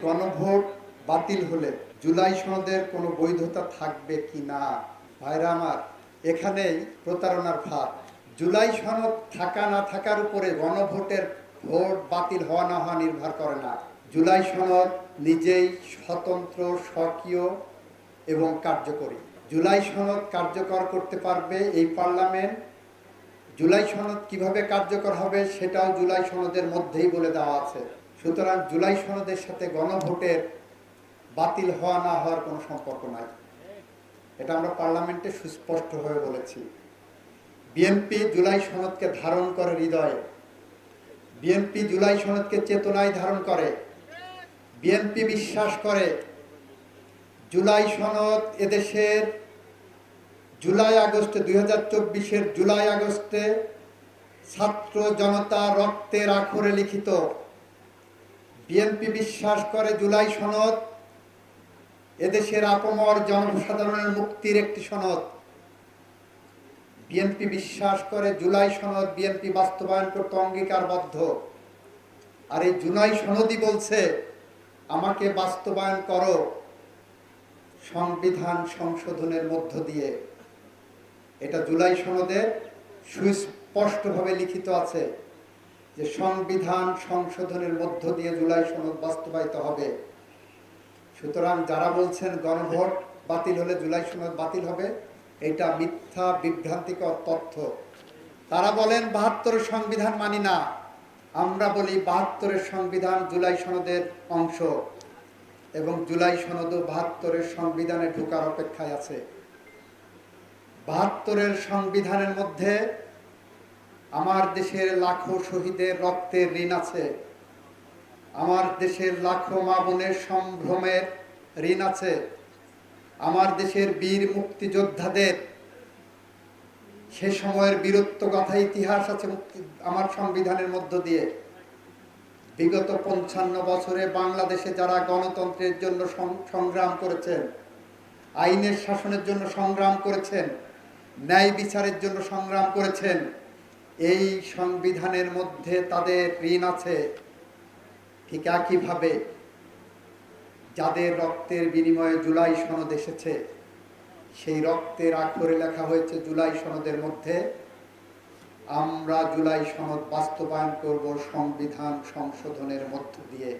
গণভোট বাতিল হলে জুলাই সনদের কোনো বৈধতা থাকবে কি না? ভাইরা আমার, এখানেই প্রতারণার ফাঁদ। জুলাই সনদ থাকা না থাকার উপরে গণভোটের ভোট বাতিল হওয়া না হওয়া নির্ভর করে না। জুলাই সনদ নিজেই স্বতন্ত্র, স্বকীয় এবং কার্যকরী। জুলাই সনদ কার্যকর করতে পারবে এই পার্লামেন্ট। জুলাই সনদ কিভাবে কার্যকর হবে সেটাও জুলাই সনদের মধ্যেই বলে দেওয়া আছে। সুতরাং জুলাই সনদের সাথে গণভোটের বাতিল হওয়া না হওয়ার কোনো সম্পর্ক নাই। এটা আমরা পার্লামেন্টে সুস্পষ্টভাবে বলেছি। বিএনপি জুলাই সনদকে ধারণ করে হৃদয়ে, বিএনপি জুলাই সনদকে চেতনায় ধারণ করে। বিএনপি বিশ্বাস করে জুলাই সনদ এদেশের জুলাই আগস্টে 2024-এর জুলাই আগস্টে ছাত্র জনতা রক্তের আখরে লিখিত। বিএনপি বিশ্বাস করে জুলাই সনদ এদেশের আপামর জনসাধারণের মুক্তির একটি সনদ। বিএনপি বিশ্বাস করে জুলাই সনদ বিএনপি বাস্তবায়ন করতে অঙ্গীকারবদ্ধ। আর এই জুলাই সনদই বলছে আমাকে বাস্তবায়ন করো সংবিধান সংশোধনের মধ্য দিয়ে। এটা জুলাই সনদে সুস্পষ্টভাবে লিখিত আছে যে সংবিধান সংশোধনের মধ্য দিয়ে জুলাই সনদ বাস্তবায়িত হবে। সুতরাং যারা বলছেন গণভোট বাতিল হলে জুলাই সনদ বাতিল হবে, এটা মিথ্যা বিভ্রান্তিকর তথ্য। তারা বলেন 72-এর সংবিধান মানি না। আমরা বলি 72-এর সংবিধান জুলাই সনদের অংশ এবং জুলাই সনদও 72-এর সংবিধানে ঢোকার অপেক্ষায় আছে। 72-এর সংবিধানের মধ্যে আমার দেশের লাখো শহীদের রক্তের ঋণ আছে, আমার দেশের লাখো মা বোনের সম্ভ্রমের ঋণ আছে, আমার দেশের বীর মুক্তিযোদ্ধাদের সে সময়ের বীরত্ব গাথা ইতিহাস আছে আমার সংবিধানের মধ্য দিয়ে। বিগত 55 বছরে বাংলাদেশে যারা গণতন্ত্রের জন্য সংগ্রাম করেছেন, আইনের শাসনের জন্য সংগ্রাম করেছেন, ন্যায় বিচারের জন্য সংগ্রাম করেছেন, এই সংবিধানের মধ্যে তাদের ঋণ আছে। ঠিক একইভাবে যাদের রক্তের বিনিময়ে জুলাই সনদ এসেছে, সেই রক্তের আখরে লেখা হয়েছে জুলাই সনদের মধ্যে আমরা জুলাই সনদ বাস্তবায়ন করব সংবিধান সংশোধনের মধ্য দিয়ে।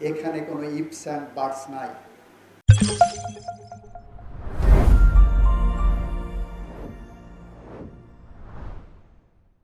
এখানে কোনো ইফস অ্যান্ড বাটস নাই।